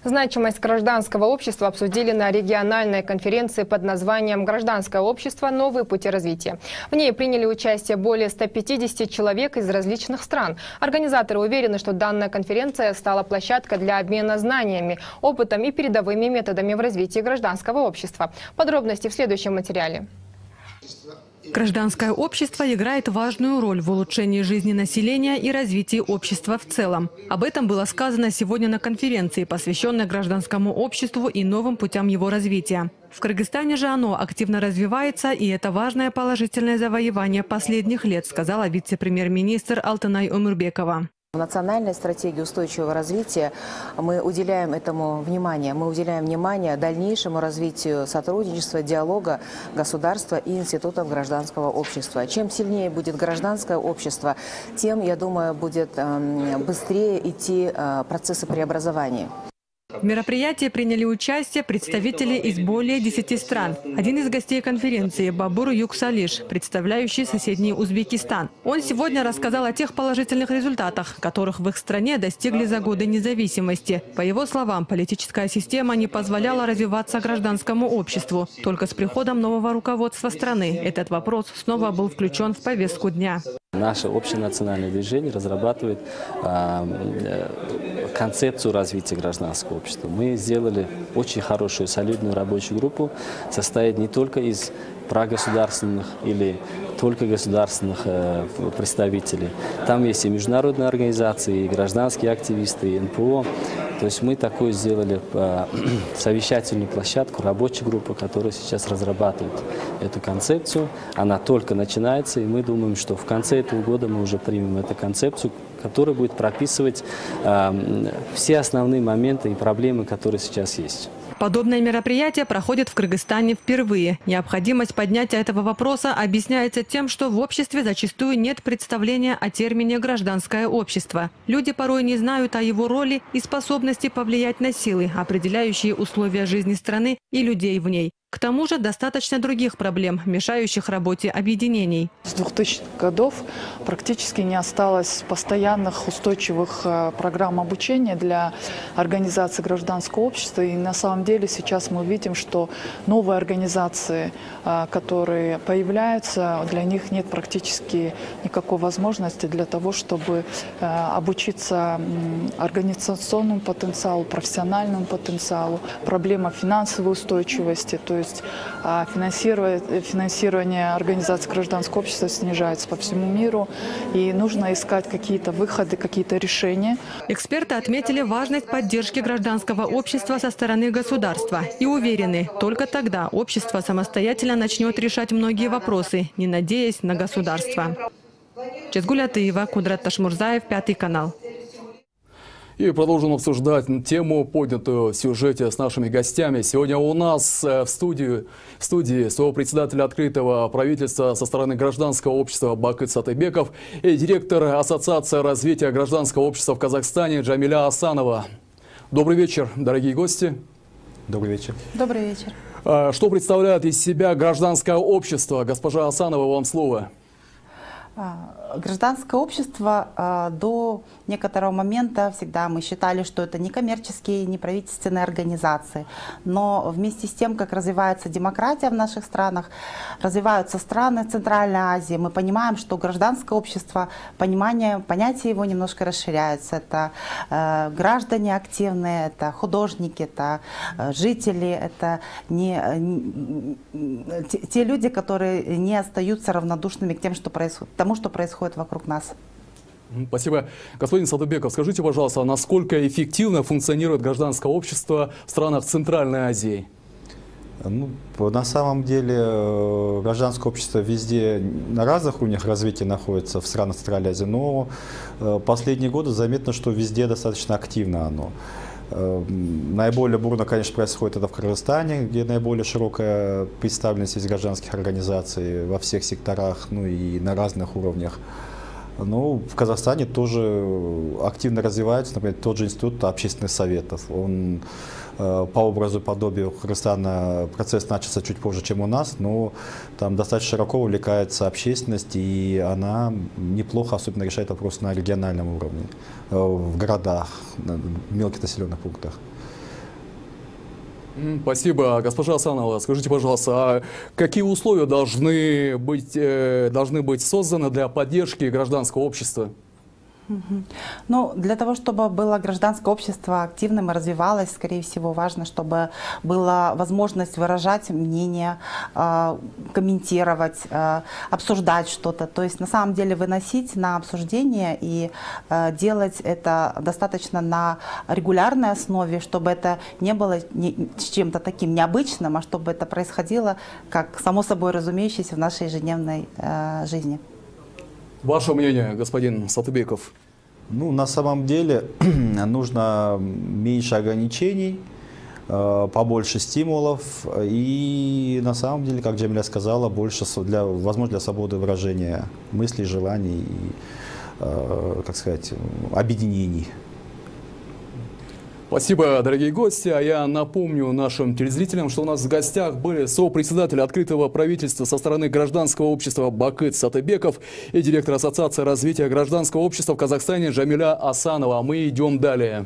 Значимость гражданского общества обсудили на региональной конференции под названием «Гражданское общество. Новые пути развития». В ней приняли участие более 150 человек из различных стран. Организаторы уверены, что данная конференция стала площадкой для обмена знаниями, опытом и передовыми методами в развитии гражданского общества. Подробности в следующем материале. Гражданское общество играет важную роль в улучшении жизни населения и развитии общества в целом. Об этом было сказано сегодня на конференции, посвященной гражданскому обществу и новым путям его развития. В Кыргызстане же оно активно развивается, и это важное положительное завоевание последних лет, сказала вице-премьер-министр Алтынай Омурбекова. В национальной стратегии устойчивого развития мы уделяем этому внимание. Мы уделяем внимание дальнейшему развитию сотрудничества, диалога государства и институтов гражданского общества. Чем сильнее будет гражданское общество, тем, я думаю, будет быстрее идти процессы преобразования. В мероприятии приняли участие представители из более 10 стран. Один из гостей конференции – Бабур Юксалиш, представляющий соседний Узбекистан. Он сегодня рассказал о тех положительных результатах, которых в их стране достигли за годы независимости. По его словам, политическая система не позволяла развиваться гражданскому обществу. Только с приходом нового руководства страны этот вопрос снова был включен в повестку дня. Наше общенациональное движение разрабатывает концепцию развития гражданского общества. Мы сделали очень хорошую, солидную рабочую группу, состоит не только из прогосударственных или только государственных представителей. Там есть и международные организации, и гражданские активисты, и НПО. То есть мы такую сделали совещательную площадку, рабочую группу, которая сейчас разрабатывает эту концепцию. Она только начинается, и мы думаем, что в конце этого года мы уже примем эту концепцию, которая будет прописывать все основные моменты и проблемы, которые сейчас есть. Подобное мероприятие проходит в Кыргызстане впервые. Необходимость поднятия этого вопроса объясняется тем, что в обществе зачастую нет представления о термине «гражданское общество». Люди порой не знают о его роли и способности повлиять на силы, определяющие условия жизни страны и людей в ней. К тому же достаточно других проблем, мешающих работе объединений. С 2000-х годов практически не осталось постоянных устойчивых программ обучения для организации гражданского общества. И на самом деле сейчас мы видим, что новые организации, которые появляются, для них нет практически никакой возможности для того, чтобы обучиться организационному потенциалу, профессиональному потенциалу, проблема финансовой устойчивости. То есть финансирование организаций гражданского общества снижается по всему миру, и нужно искать какие-то выходы, какие-то решения. Эксперты отметили важность поддержки гражданского общества со стороны государства и уверены, только тогда общество самостоятельно начнет решать многие вопросы, не надеясь на государство. Чезгуль Атыева, Кудрат Ташмурзаев, Пятый канал. И продолжим обсуждать тему, поднятую в сюжете с нашими гостями. Сегодня у нас в студии сопредседатель открытого правительства со стороны гражданского общества Бакыт Сатыбеков и директор Ассоциации развития гражданского общества в Казахстане Джамиля Асанова. Добрый вечер, дорогие гости. Добрый вечер. Добрый вечер. Что представляет из себя гражданское общество? Госпожа Асанова, вам слово. Гражданское общество до некоторого момента всегда мы считали, что это не коммерческие, не правительственные организации. Но вместе с тем, как развивается демократия в наших странах, развиваются страны Центральной Азии, мы понимаем, что гражданское общество, понятие его немножко расширяется. Это граждане активные, это художники, это жители, это те люди, которые не остаются равнодушными к тому, что происходит вокруг нас. Спасибо. Господин Сатыбеков, скажите, пожалуйста, насколько эффективно функционирует гражданское общество в странах Центральной Азии? На самом деле гражданское общество везде на разных уровнях развития находится в странах Центральной Азии, но последние годы заметно, что везде достаточно активно оно. Наиболее бурно, конечно, происходит это в Кыргызстане, где наиболее широкая представленность из гражданских организаций во всех секторах, и на разных уровнях. Но в Казахстане тоже активно развивается, например, тот же институт общественных советов. Он по образу подобию Кыргызстана процесс начался чуть позже, чем у нас, но там достаточно широко увлекается общественность, и она неплохо особенно решает вопросы на региональном уровне, в городах, в мелких населенных пунктах. Спасибо. Госпожа Асанова, скажите, пожалуйста, а какие условия должны быть созданы для поддержки гражданского общества? Ну, для того, чтобы было гражданское общество активным и развивалось, скорее всего, важно, чтобы была возможность выражать мнение, комментировать, обсуждать что-то. То есть, на самом деле, выносить на обсуждение и делать это достаточно на регулярной основе, чтобы это не было чем-то таким необычным, а чтобы это происходило как само собой разумеющееся в нашей ежедневной жизни. Ваше мнение, господин Сатыбеков? Ну, на самом деле нужно меньше ограничений, побольше стимулов и, на самом деле, как Джамиля сказала, больше возможность для свободы выражения мыслей, желаний и, как сказать, объединений. Спасибо, дорогие гости. А я напомню нашим телезрителям, что у нас в гостях были сопредседатель открытого правительства со стороны гражданского общества Бакыт Сатыбеков и директор Ассоциации развития гражданского общества в Казахстане Джамиля Асанова. Мы идем далее.